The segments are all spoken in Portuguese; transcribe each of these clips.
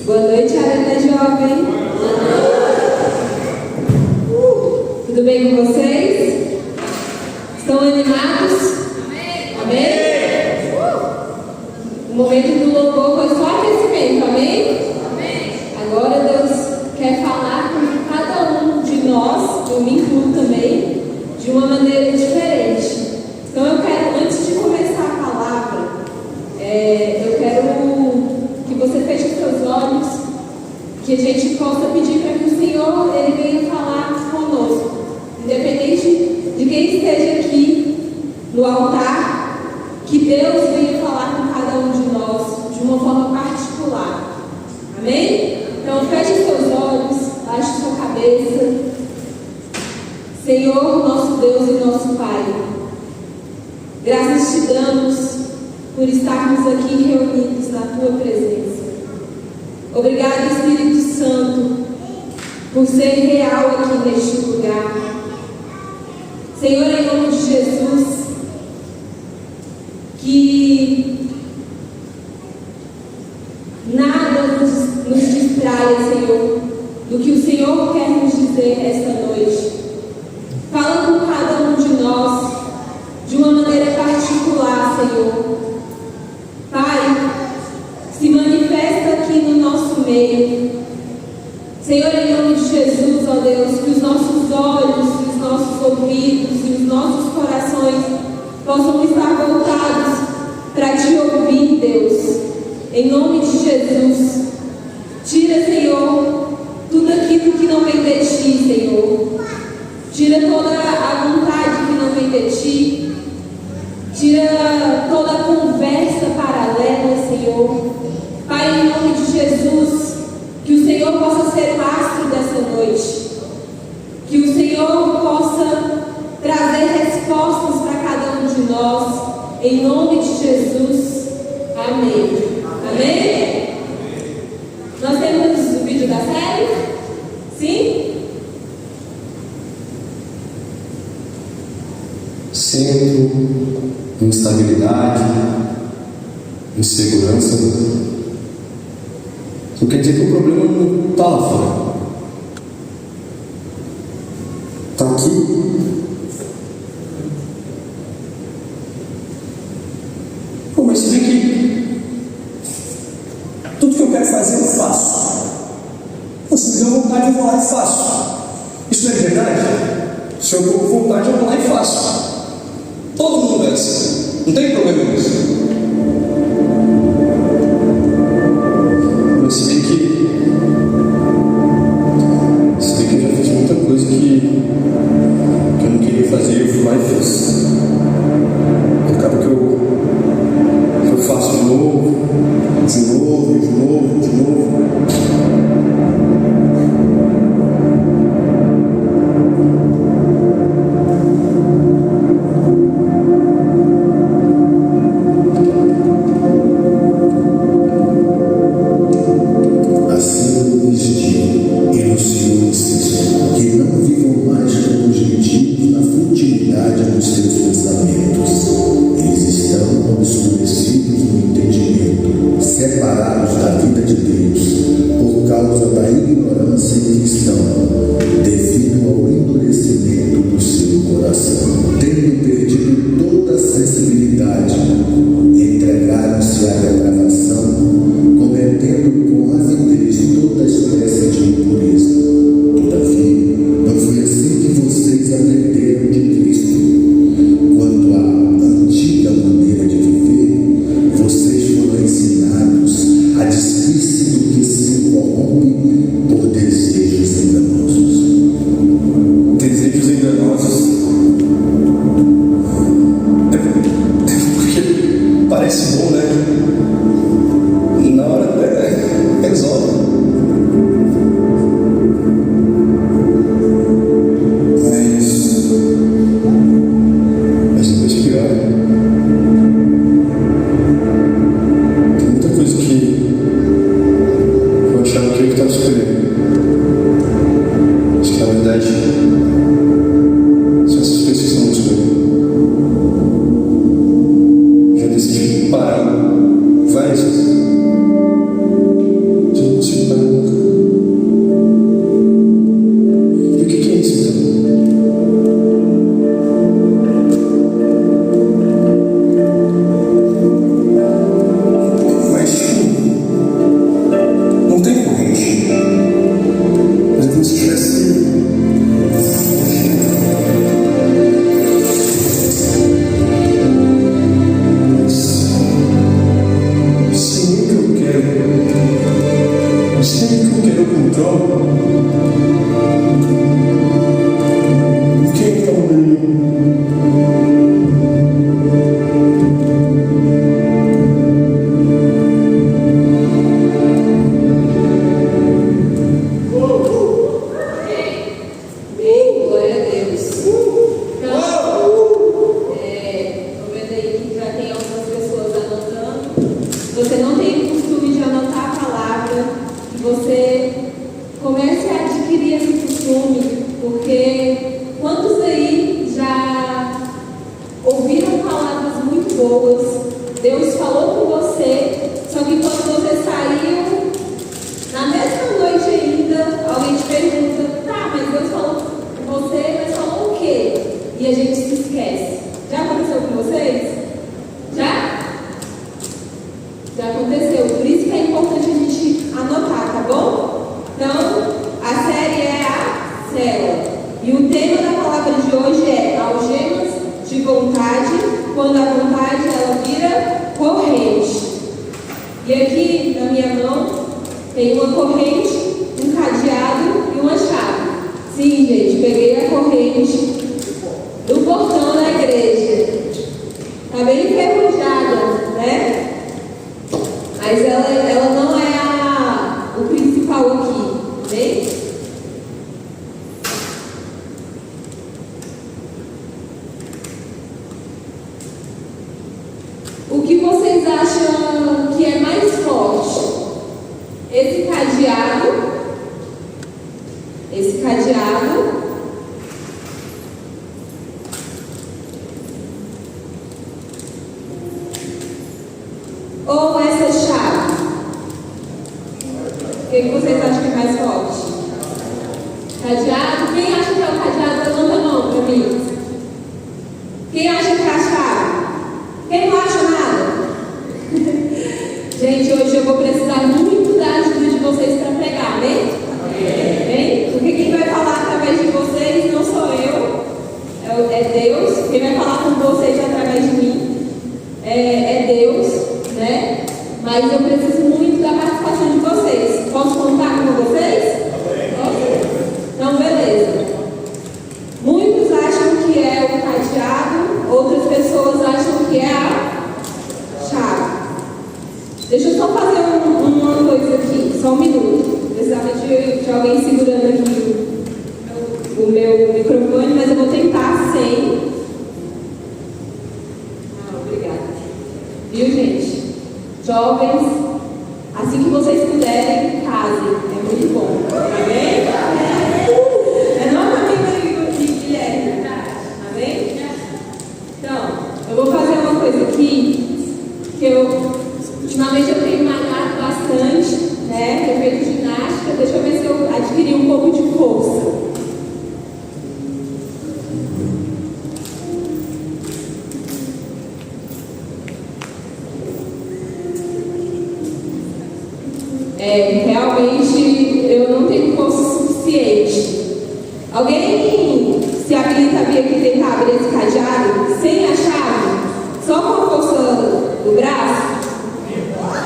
Boa noite, Arena Jovem. Tudo bem com vocês? Estão animados? Amém? O momento do louvor foi só aquecimento, amém? Agora Deus quer falar com cada um de nós, eu me incluo também, de uma maneira diferente. Então eu quero, antes de começar a palavra, eu quero que você feche os seus olhos, que a gente possa pedir para que o Senhor Ele venha falar conosco, independente de quem esteja aqui no altar, que Deus venha falar com cada um de nós de uma forma particular. Amém? Então feche os seus olhos, baixe sua cabeça. Senhor, nosso Deus e nosso Pai, graças te damos por estarmos aqui reunidos na Tua presença. Obrigado, Espírito Santo, por ser real aqui neste lugar. Senhor, em nome de Jesus, que nada nos distraia, Senhor, do que o Senhor quer nos dizer esta noite. Fala com cada um de nós de uma maneira particular, Senhor. Pai, se manifesta aqui no nosso meio. Senhor, em nome de Jesus, ó Deus, que os nossos olhos, os nossos ouvidos e os nossos corações possam estar voltados para te ouvir, Deus. Em nome de Jesus, tira, Senhor, tudo aquilo que não vem de ti, Senhor. Tira toda a vontade que não vem de ti. Tira toda a conversa paralela, Senhor. Pai, em nome de Jesus, que o Senhor possa ser o astro dessa noite. Que o Senhor possa trazer respostas para cada um de nós. Em nome de Jesus. Amém. Amém? Nós temos o vídeo da série? Sim? Centro, instabilidade, insegurança. Não quer dizer que o problema não está lá fora. Está aqui. Pô, mas você vê que tudo que eu quero fazer eu faço. Se me deu vontade, eu vou lá e faço. Isso não é verdade? Se eu estou com vontade, eu vou lá e faço. Todo mundo é assim. Não tem problema nisso. Mas se bem que eu já fiz muita coisa que eu não queria fazer, eu fui lá e fiz. E acaba que eu faço de novo. Já decidi parar pessoas. Deus falou com você, só que quando você saiu, na mesma noite ainda, alguém te pergunta: tá, mas Deus falou com você, mas falou o quê? E a gente se esquece. Já aconteceu com vocês? Já? Já aconteceu. Por isso que é importante a gente anotar, tá bom? Então, a série é a célula. E o tema da palavra de hoje é algemas de vontade, quando a vontade ela vira corrente. E aqui na minha mão tem uma corrente, um cadeado e uma chave. Sim, gente, peguei a corrente do portão da igreja. Tá bem enferrujada, né? Mas ela não é o principal aqui, né? O que vocês acham que é mais forte? Esse cadeado ou essa chave? O que vocês acham que é mais forte? Cadeado? Quem acha que é o cadeado? Levanta a mão para mim. Quem acha que é a chave? Quem não acha nada? Gente, hoje eu vou precisar muito da ajuda de vocês para pregar, né? Amém? Porque quem vai falar através de vocês não sou eu, é Deus. Quem vai falar com vocês através de mim é Deus, né? Mas eu preciso muito da participação de vocês. Posso contar com vocês? Então, beleza. Muitos acham que é o cadeado, outras pessoas acham que é a chave. Deixa eu só fazer uma coisa aqui, só um minuto. Precisava de alguém segurando aqui o meu microfone, mas eu vou tentar sem. Obrigada. Viu, gente? Jovens, assim que vocês puderem, casem. É muito bom. Amém? É novamente o Guilherme. Amém? Então, eu vou fazer uma coisa aqui que ultimamente eu tenho malhado bastante, né? Tenho feito ginástica. Deixa eu ver se eu adquiri um pouco de força. Realmente eu não tenho força suficiente. Alguém se habilita a vir aqui tentar abrir esse cadeado sem a chave? Só com a força do braço?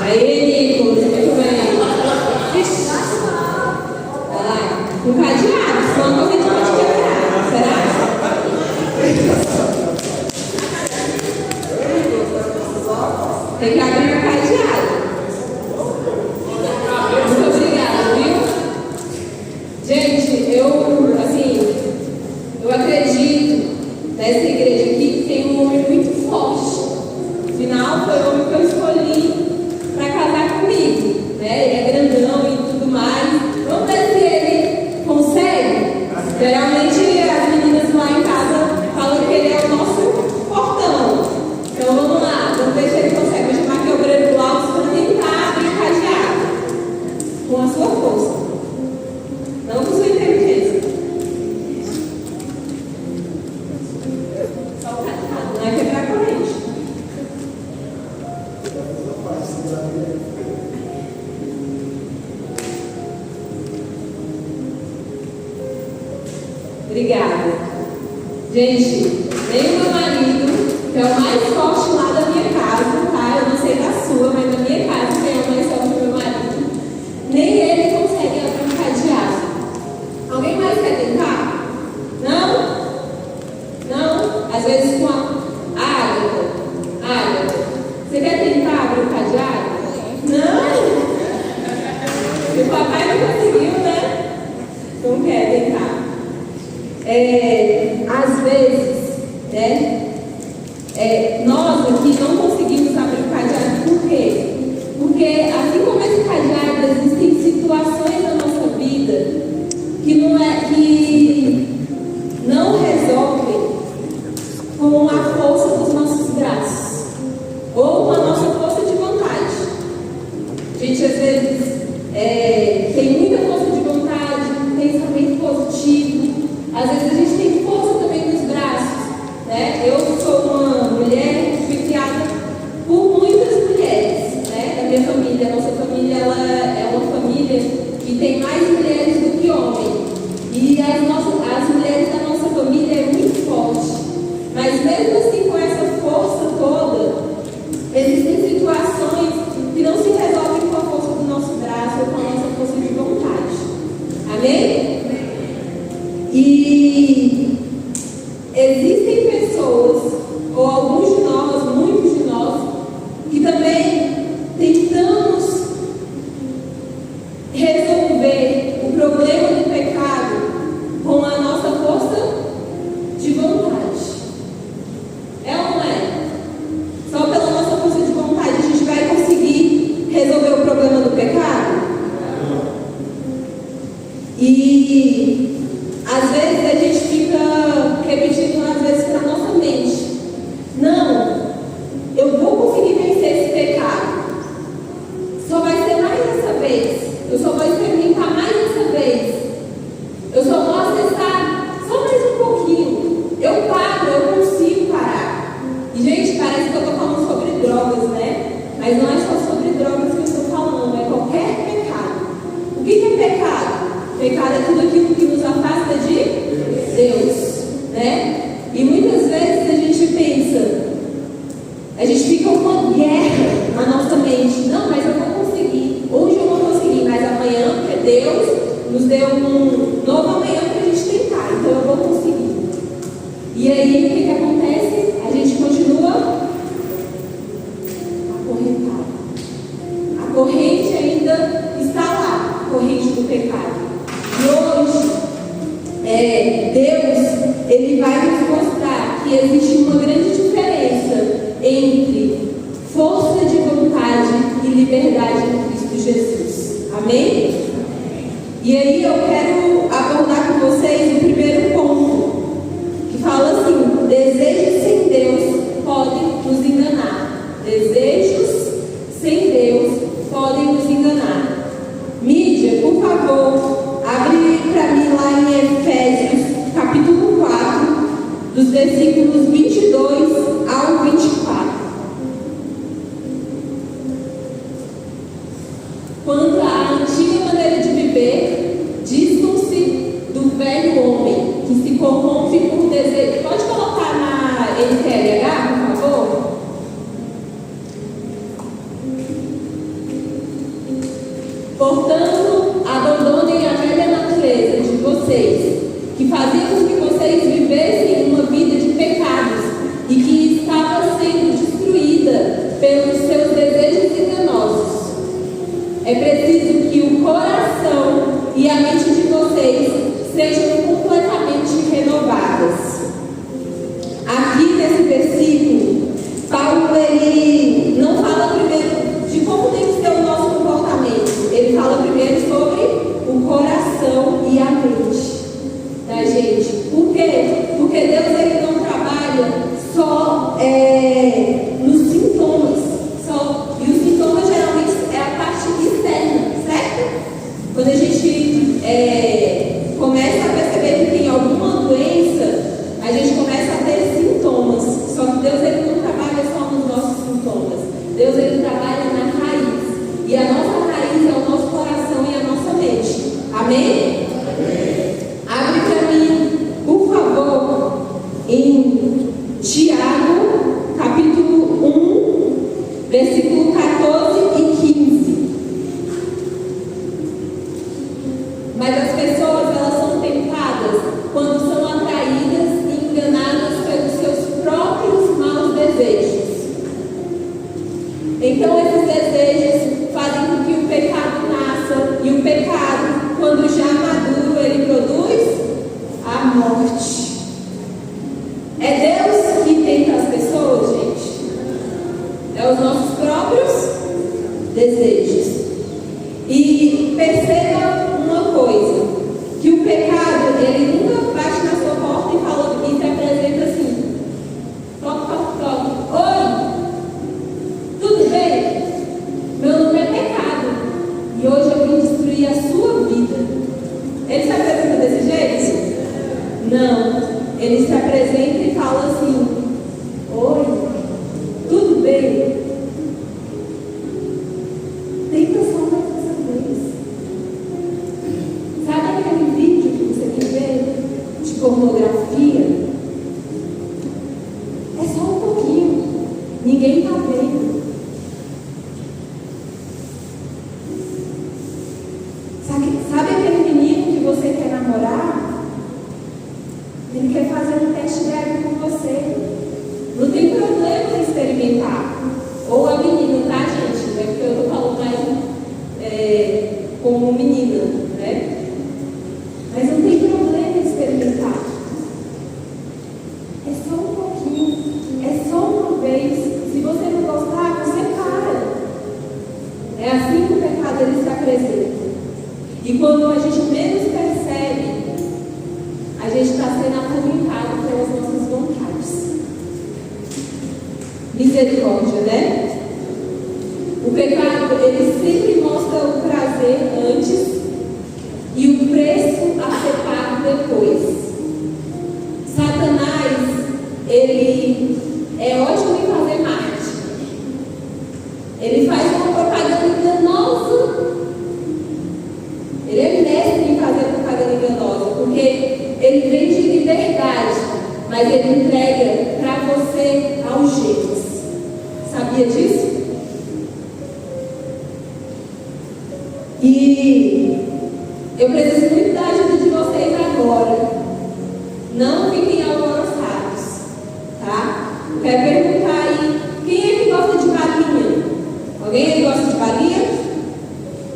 Aí, Nicolas, muito bem. Olha lá, um cadeado, só uma coisa pode quebrar. Será? Tem que abrir o cadeado. Muito obrigada, viu? Gente, eu acredito nessa igreja aqui que tem um homem muito forte. Afinal, foi o homem que eu escolhi para casar comigo, né? Ele é grandão e tudo mais. Vamos ver se ele consegue. Geralmente as meninas lá em casa falam que ele é o nosso portão. Então vamos lá, vamos ver se ele consegue. Vou chamar aqui o Breno Glaucio para tentar abrir o cadeado com a sua força, não com sua inteligência. Só o cadeado, não é quebrar a corrente. Obrigada. Gente, nem o meu marido, que é o mais forte lá da minha casa, tá? Eu não sei da sua, mas na minha casa, quem é o mais forte do meu marido, nem ele consegue abrir um cadeado. Alguém mais quer tentar? Não? Não? Às vezes com a Ágata, você quer tentar abrir o cadeado? Não? O papai não conseguiu, né? Não quer tentar. Às vezes, né? Nós aqui não conseguimos abrir o cadeado. Por quê? Porque assim como esse cadeado, existem situações na nossa vida que não resolvem com a força dos nossos braços. Mas não é só sobre drogas que eu estou falando, é qualquer pecado. O que é pecado? Pecado é tudo aquilo que nos afasta de Deus, né? E muitas vezes a gente pensa, a gente fica uma guerra na nossa mente. Não, mas eu vou conseguir. Hoje eu vou conseguir, mas amanhã, porque Deus nos deu um novo amanhã para a gente tentar, então eu vou conseguir. E aí, o que acontece? A gente continua acorrentado. A corrente ainda está lá, a corrente do pecado. E hoje, Deus, Ele vai nos mostrar que existe uma grande diferença entre força de vontade e liberdade em Cristo Jesus. Amém? E aí eu quero abordar com vocês o primeiro ponto, que fala assim: desejos sem Deus podem nos enganar. Desejos sem Deus podem nos enganar. Mídia, por favor, abre para mim lá em Efésios, capítulo 4, dos versículos 22 ao 24. Quanto à antiga maneira de viver, dispam-se do velho homem, que se corrompe por desejo. Pode colocar na NTLH, por favor? Portanto, abandonem a velha natureza de vocês, que fazia com que vocês vivessem uma vida de pecados e que estava sendo destruída pelos seus desejos enganosos. É preciso que o coração e a mente de vocês sejam completamente renovadas. Aqui nesse versículo, Paulo ele não fala primeiro de como tem que ser o nosso comportamento. Ele fala primeiro sobre o coração e a mente da gente. Por quê? Porque Deus ele não trabalha só nos sintomas. E os sintomas geralmente é a parte externa, certo? Quando a gente começa a perceber que tem alguma doença, a gente começa a ter sintomas. Só que Deus ele não trabalha só nos nossos sintomas. Deus ele trabalha na raiz. E a nossa raiz é o nosso coração e a nossa mente. Amém? Amém. Abre para mim, por favor, em Tiago, capítulo 1, versículo 14 e 15. Mas as pessoas, elas são tentadas quando são atraídas e enganadas pelos seus próprios maus desejos. Então, esses desejos fazem com que o pecado nasça, e o pecado, quando já maduro, ele produz a morte. É Deus que tenta as pessoas, gente? É os nossos próprios desejos. E perceba uma coisa, que o pecado, ele nunca bate na sua porta e se apresenta assim: toque, toque, toque. Oi, tudo bem? Meu nome é pecado e hoje eu vim destruir a sua vida. Ele se apresenta desse jeito? Não. Ele se apresenta e fala assim: oi, tudo bem? Tenta só mais essa vez. Sabe aquele vídeo que você quer ver de pornografia? É só um pouquinho. Ninguém está vendo. Sabe aquele menino que você quer namorar? Ele quer fazer um teste drive com você. Não tem problema em experimentar. Ou a menina, tá, gente? É porque eu tô falando mais como menina, né? Mas não tem problema em experimentar. É só um pouquinho. É só uma vez. Se você não gostar, você para. É assim que o pecado ele se apresenta. E quando a gente menos percebe, a gente está sendo atormentado pelas nossas vontades. Misericórdia, né? O pecado, ele sempre mostra o prazer antes e o preço a ser pago depois. Satanás, ele é ótimo em fazer marketing. Ele faz uma propaganda enganosa. Ele é mestre em fazer propaganda enganosa, porque ele vende liberdade, mas ele entrega para você algemas. Sabia disso? E eu preciso muito da ajuda de vocês agora. Não fiquem alvoroçados, tá? Eu quero perguntar aí, quem é que gosta de balinha? Alguém aí gosta de balinha?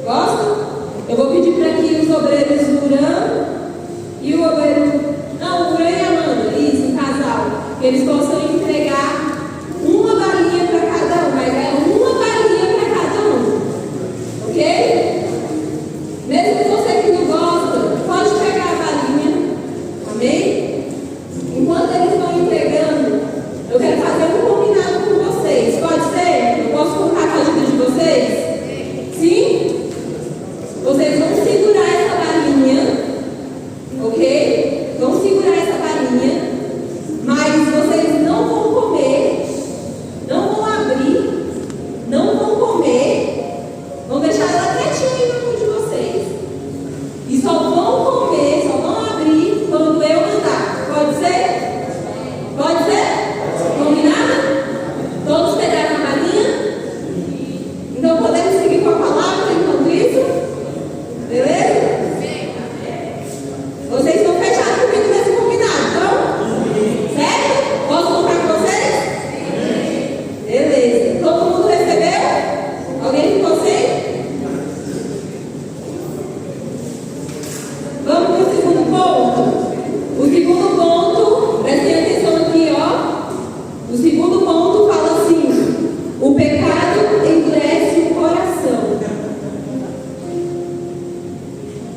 Gosta? Eu vou pedir para que os obreiros Duran e o obreiro... Não, o Duran e a Amanda, isso, um casal, que eles possam entregar uma balinha para cada um, mas é uma balinha para cada um, ok? Mesmo você que não gosta, pode pegar a balinha, amém? Enquanto eles estão entregando, eu quero fazer um combinado com vocês, pode ser? Eu posso contar com a ajuda de vocês? Sim? Vocês vão segurar essa balinha, ok? Vão segurar essa balinha, mas vocês não vão comer, não vão abrir, não vão comer, vão deixar ela quietinha aí na mão de vocês. E só vão comer, só vão abrir quando eu mandar. Pode ser? Pode ser? Combinado? Todos pegaram a balinha? Então podemos seguir com a palavra enquanto isso? Beleza? Vocês estão fechados comigo nesse combinado, então? Certo? Posso contar com vocês? Beleza. Todo mundo recebeu? Alguém ficou sem? Vamos para o segundo ponto. O segundo ponto, prestem atenção aqui, ó. O segundo ponto fala assim: o pecado endurece o coração.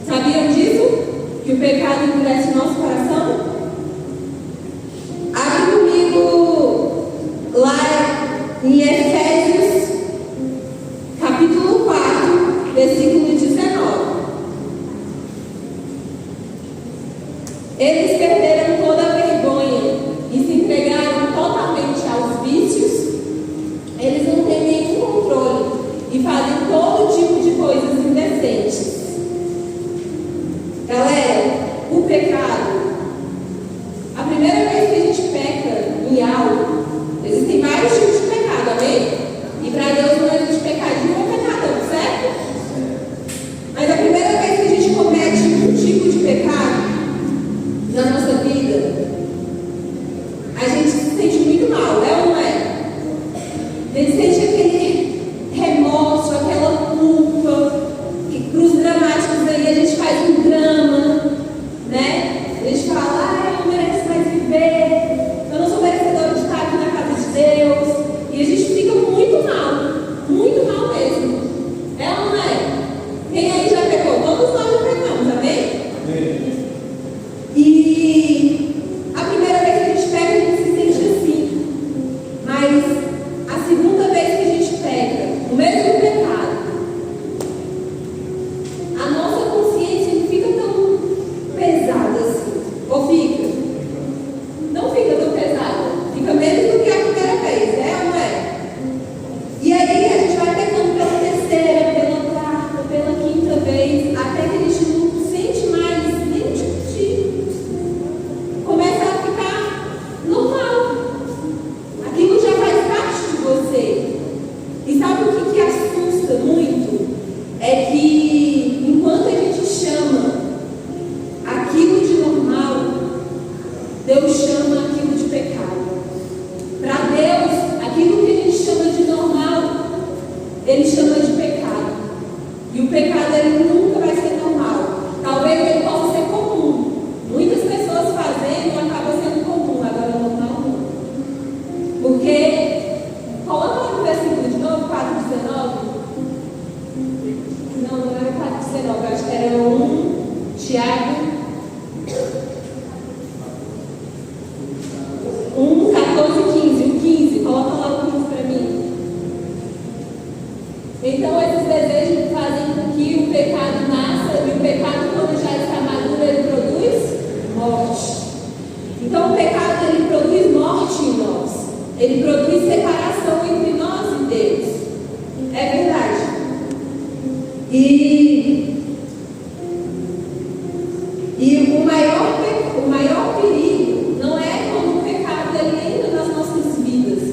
Sabiam disso? Que o pecado endurece o nosso coração? Abre comigo lá em Efésios, capítulo 4, versículo 19. Eles perderam toda a vergonha e se entregaram totalmente aos vícios. Eles não têm nenhum controle e fazem todo tipo de coisas indecentes. Galera, o pecado, a primeira vez que a gente peca em algo, existem vários tipos de pecado, amém? E para Deus não existe pecadinho ou pecadão, certo? Mas a primeira vez que a gente comete um tipo de pecado na nossa vida, a gente se sente muito mal, é ou não é? A gente sente aquele remorso, aquela culpa, que cruz dramáticos aí a gente faz um drama, né? A gente fala, eu não mereço mais viver, eu não sou merecedor de estar aqui na casa de Deus, e a gente fica muito mal mesmo, é ou não é? Quem aí já pecou? Todos nós já pecamos, amém? E a primeira vez que a gente pega, a gente se sente assim. Mas a segunda vez que a gente pega o mesmo pecado, a nossa consciência não fica tão pesada assim. Ou fica? Não fica tão pesada. Fica menos do que a primeira vez, é ou não é? E aí a gente vai pecando pela terceira, pela quarta, pela quinta vez, até que a gente não sente mais nenhum tipo de... começa a ficar normal. Aquilo já faz parte de você. E sabe o que assusta muito? É que enquanto a gente chama aquilo de normal, Deus chama aquilo de pecado. Para Deus, aquilo que a gente chama de normal, Ele chama de pecado. E o pecado, ele nunca vai ser normal. Talvez ele possa ser comum. Muitas pessoas fazendo acaba sendo comum, agora normal não. Porque, coloca lá no versículo de novo, 4:19. Não era 4:19, acho que era 1 Tiago 1, 14 e 15. O 15, coloca lá o 15 para mim. Então esses desejos fazem com que o pecado nasça, e o pecado, quando já está maduro, ele produz morte. Então o pecado, ele produz morte em nós. Ele produz separação entre nós e Deus. E o maior perigo não é quando o pecado ele entra nas nossas vidas,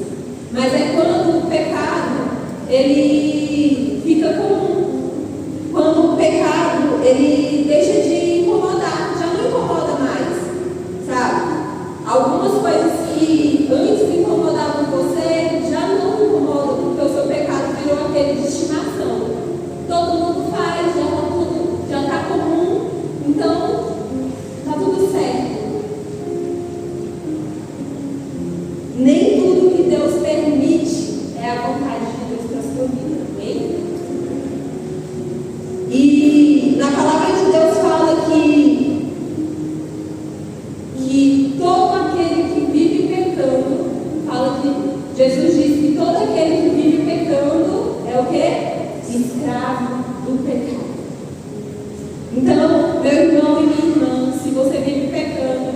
mas é quando o pecado ele fica comum. Quando o pecado ele deixa de incomodar, já não incomoda mais, sabe? Algumas coisas que antes incomodavam você já não incomodam, porque o seu pecado virou aquele de estimação. Todo mundo faz, já está comum, então está tudo certo. Nem tudo que Deus permite é a vontade de Deus para a sua vida, amém? E na palavra de Deus fala que todo aquele que vive pecando, fala que Jesus disse que todo aquele que vive pecando é o quê? Escravo do pecado. Então, meu irmão e minha irmã, se você vive pecando,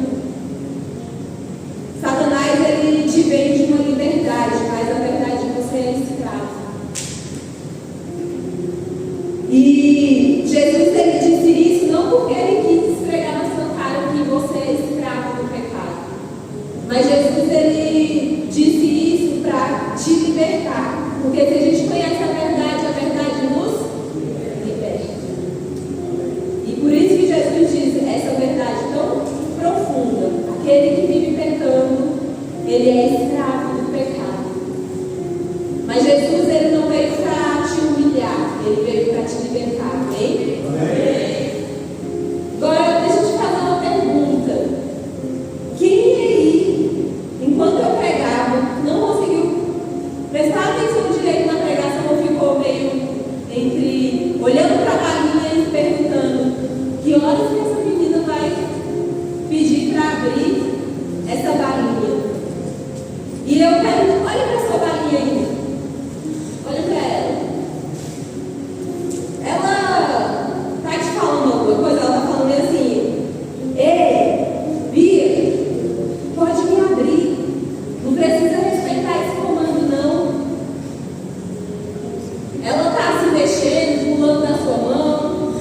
Satanás ele te vende uma liberdade, mas na verdade você é escravo. E Jesus ele disse isso não porque ele quis esfregar na sua cara que você é escravo do pecado, mas Jesus ele disse isso para te libertar, porque se a gente conhece a verdade nos liberta. E por isso que Jesus diz essa verdade tão profunda: aquele que vive pecando, ele é escravo do pecado. Mas Jesus ele não veio para te humilhar, ele veio para te libertar, amém? Amém. Agora deixa eu te fazer uma pergunta. Quem aí, enquanto eu pregava, não conseguiu prestar atenção direito na pregação ou ficou meio entre olhando para a galinha e perguntando que horas que essa menina vai pedir para abrir essa galinha? E eu quero, olha para essa galinha aí. Olha para ela. Ela tá te falando alguma coisa? Ela tá falando assim: ei, Bia, pode me abrir. Não precisa respeitar esse comando, não. Ela tá se mexendo, pulando na sua mão,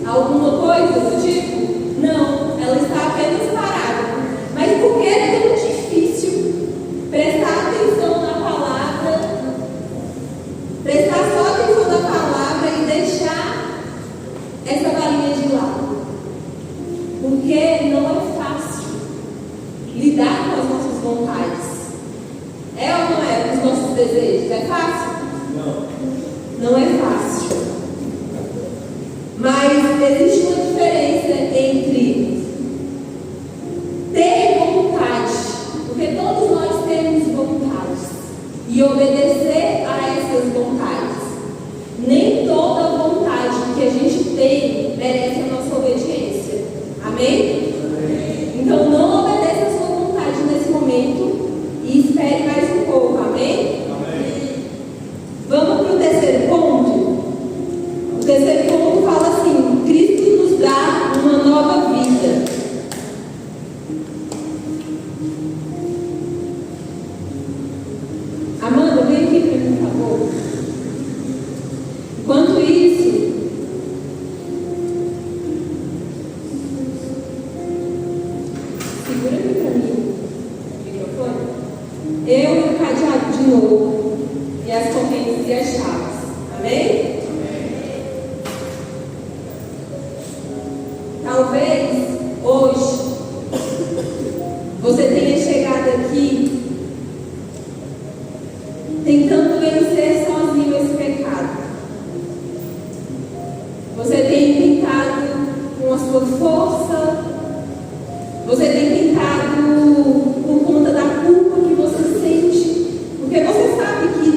alguma coisa do tipo? Não, ela está apenas parada. Mas por que é tão difícil prestar atenção na palavra, prestar só atenção na palavra e deixar essa galinha de lado? Porque não é fácil lidar com as nossas vontades. É ou não é? Com os nossos desejos. É fácil? Não é fácil. Mas existe uma diferença entre ter vontade, porque todos nós temos vontades, e obedecer a essas vontades. Nem toda vontade que a gente tem merece a nossa obediência. Amém? Então não obedeça a sua vontade nesse momento e espere mais um pouco. Amém? Vamos para o terceiro ponto? O terceiro ponto fala assim: Cristo nos dá uma nova vida. Amanda, vem aqui para mim, por favor. Enquanto isso, segura aqui para mim o microfone. Eu e o cadeado de novo, e as correntes e as chaves. Amém? Talvez hoje você tenha chegado aqui tentando vencer sozinho esse pecado. Você tem tentado com a sua força, você tem tentado por conta da culpa que você sente, porque você sabe que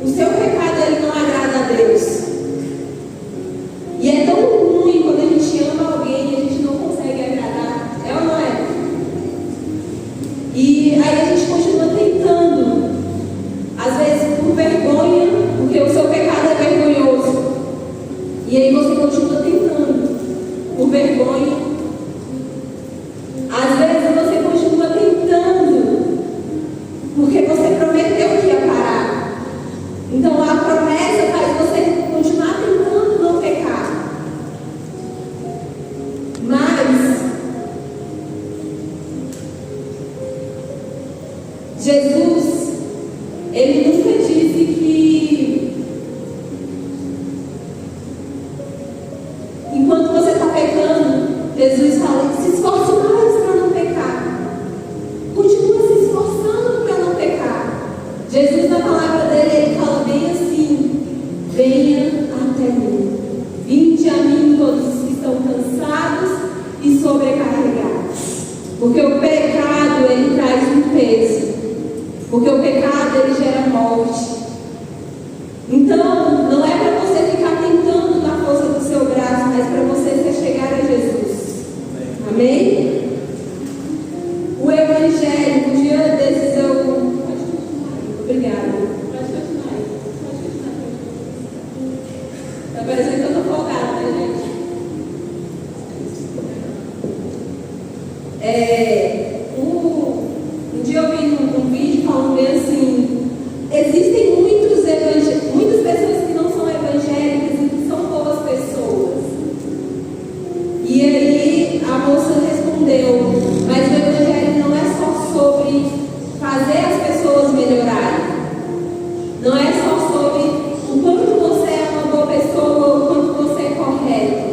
o seu pecado ele não agrada a Deus. E é tão ruim quando a gente ama alguém e a gente não consegue agradar. É ou não é? E aí a gente continua tentando. Às vezes por vergonha, porque o seu pecado é vergonhoso. E aí você continua tentando por vergonha. Às vezes você continua tentando porque você prometeu que ia parar. Então a promessa faz você continuar tentando. palavra dele, ele fala bem assim: venha até mim. Vinde a mim todos os que estão cansados e sobrecarregados. Porque o pecado, ele traz um peso. Porque o pecado, ele gera morte. Então, não é para você ficar tentando na força do seu braço, mas para você se chegar a Jesus. Amém? O Evangelho, um dia desses eu... Obrigada. Pode continuar. Está parecendo que eu estou folgada, né, gente? Um dia eu vi um vídeo falando bem assim: existem muitas pessoas que não são evangélicas e que são boas pessoas. E aí a moça respondeu: mas o evangelho não é só sobre fazer as pessoas melhorarem. Não é só sobre o quanto você é uma boa pessoa ou o quanto você é correto.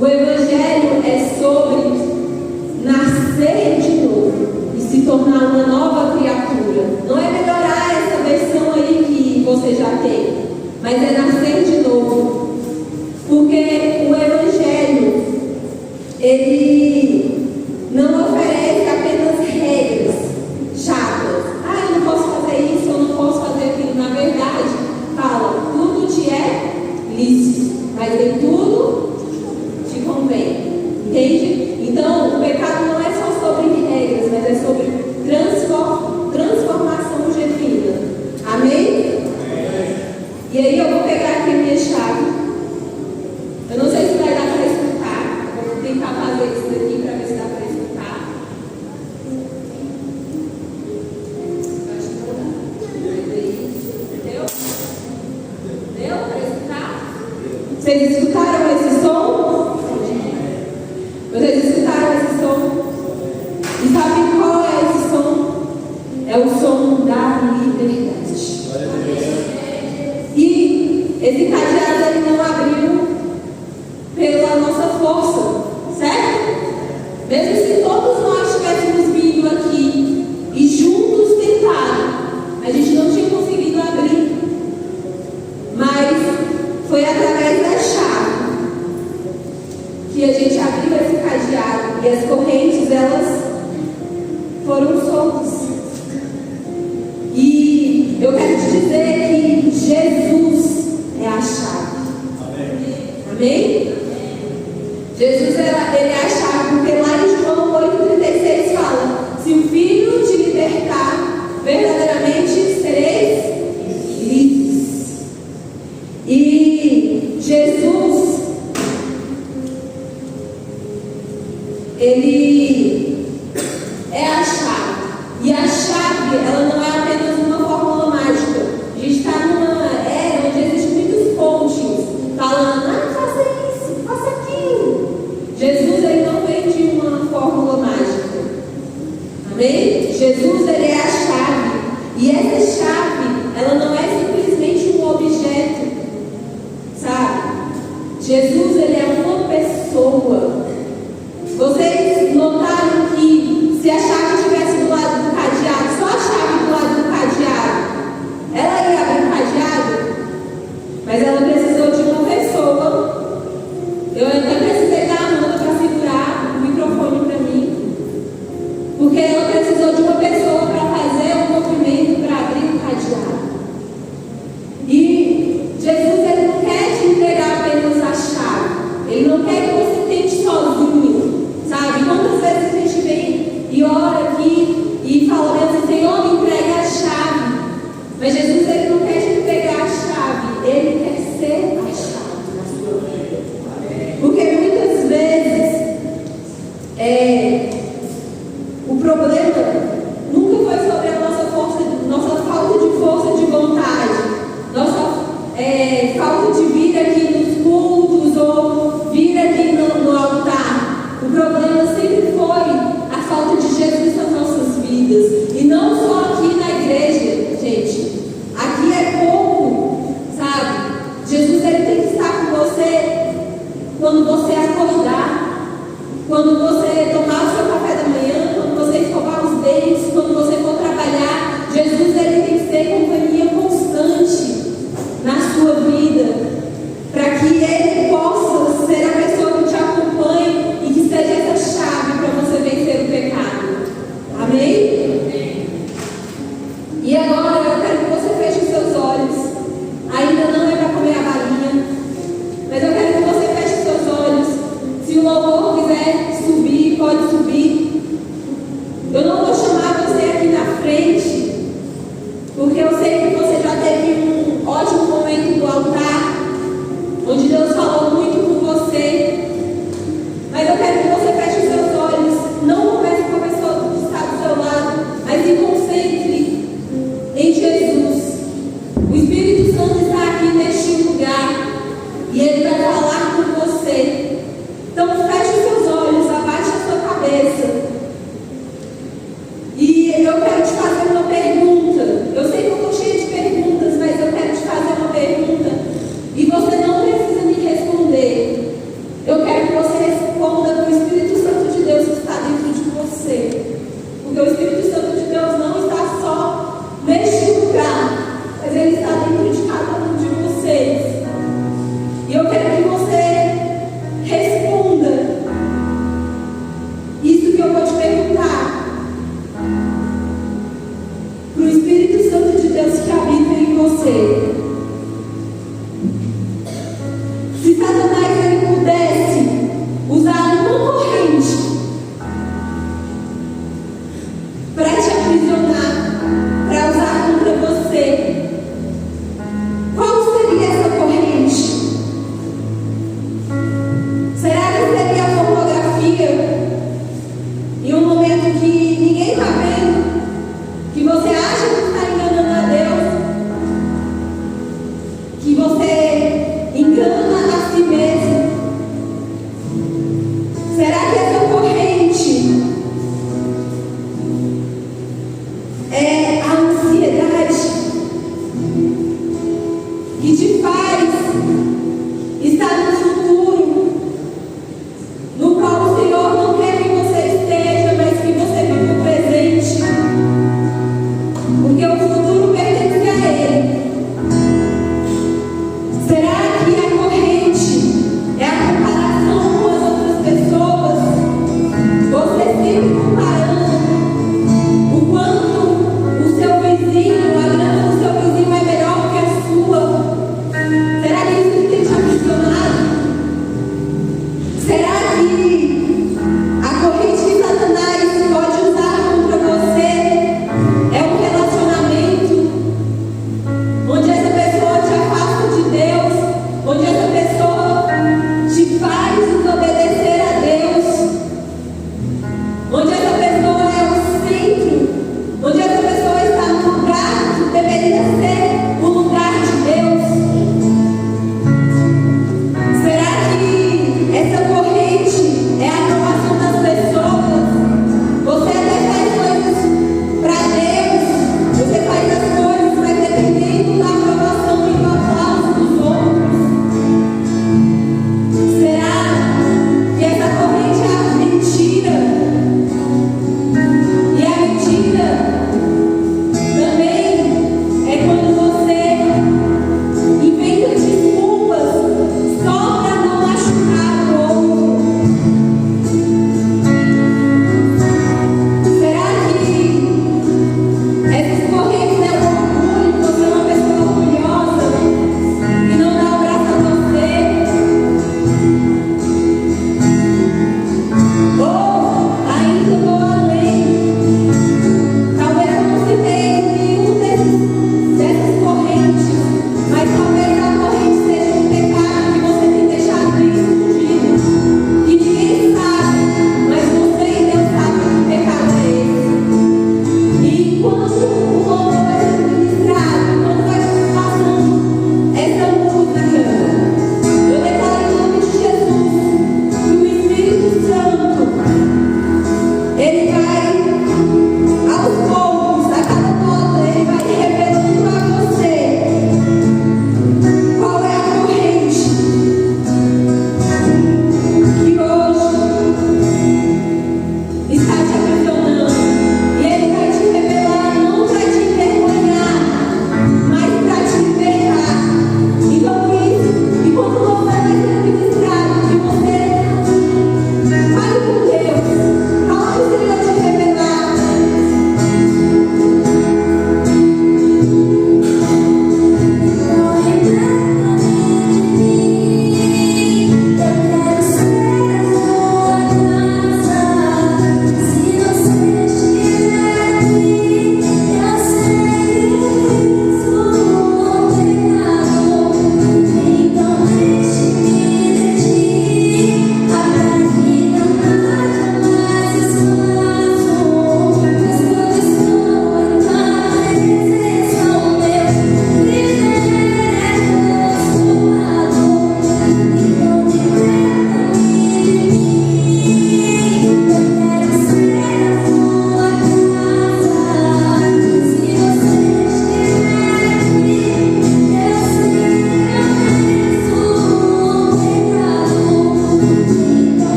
O evangelho é sobre nascer de novo e se tornar uma nova criatura. Não é melhorar essa versão aí que você já tem, mas é nascer de novo. Porque o evangelho, ele não oferece apenas regras chatas. Ah, eu não posso fazer isso, eu não posso fazer aquilo. Na verdade, fala: tudo te é lícito, mas nem tudo te convém. Entende? Então, o pecado não é só sobre regras, mas é sobre transformação genuína. Amém? E aí eu vou pegar aqui a minha chave. Eu não sei se vai dar para escutar. Eu vou tentar fazer isso daqui para ver se dá para escutar. Eu acho que não dá. Entendeu? Deu para escutar? Vocês escutaram esse som? Vocês escutaram esse som? E sabe qual é esse som? É o som da liberdade. E esse cadeado ele não abriu pela nossa força, certo? Mesmo se todos nós tivéssemos vindo aqui e juntos tentado, a gente não tinha conseguido abrir. Mas foi através da chave que a gente abriu esse cadeado e as correntes, elas foram soltas. E eu quero te dizer que Jesus é a chave. Amém? Jesus ele é a chave, porque lá em João 8,36 fala: se o Filho te libertar, verdadeiramente sereis livres. E Jesus, ele é a chave. E a chave, ela não é apenas uma fórmula mágica. A gente está numa era onde existem muitos coachings falando: ah, faça isso, faça aquilo. Jesus, ele não vem de uma fórmula mágica. Amém? Jesus, ele é a chave. E essa chave, ela não é simplesmente um objeto, sabe? Jesus, ele é uma pessoa. Vocês notaram que se a chave estivesse do lado do cadeado, só a chave do lado do cadeado, ela ia abrir o cadeado? Mas ela precisou de uma pessoa. Eu até precisei da Amanda para segurar o microfone para mim, porque ela precisou de uma pessoa para fazer o movimento para abrir o cadeado. E Jesus, ele não quer te entregar apenas a chave. Ele não quer que você tente sozinho, sabe? Quantas vezes a gente vem e ora aqui e fala assim: Senhor, me entrega a chave. Mas Jesus, ele não quer te entregar a chave, ele quer ser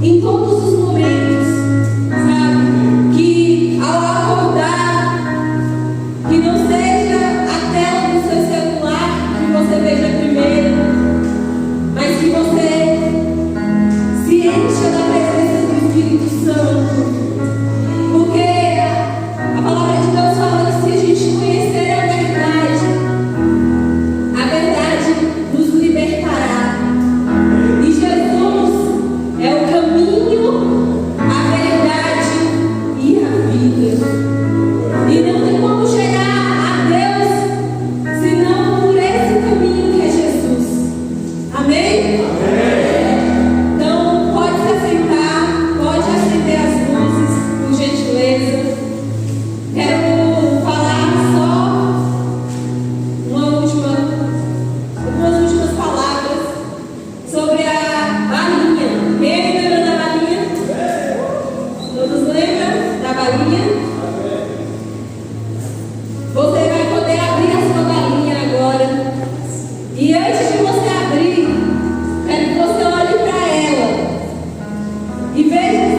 em todos os momentos, sabe? Que ao acordar, que não seja a tela do seu celular que você veja primeiro, mas que você se encha da presença do Espírito Santo. Porque a palavra de Deus fala que se a gente conhecer a verdade nos libertará. E Jesus é o caminho, a verdade e a vida. E não tem como chegar a Deus senão por esse caminho que é Jesus. Amém? Então, pode se assentar, pode acender as luzes, por gentileza. Quero falar só algumas últimas palavras sobre a balinha. Quem lembra da balinha? Todos lembram da balinha? Você vai poder abrir a sua balinha agora. E antes de você abrir, quero que você olhe para ela e veja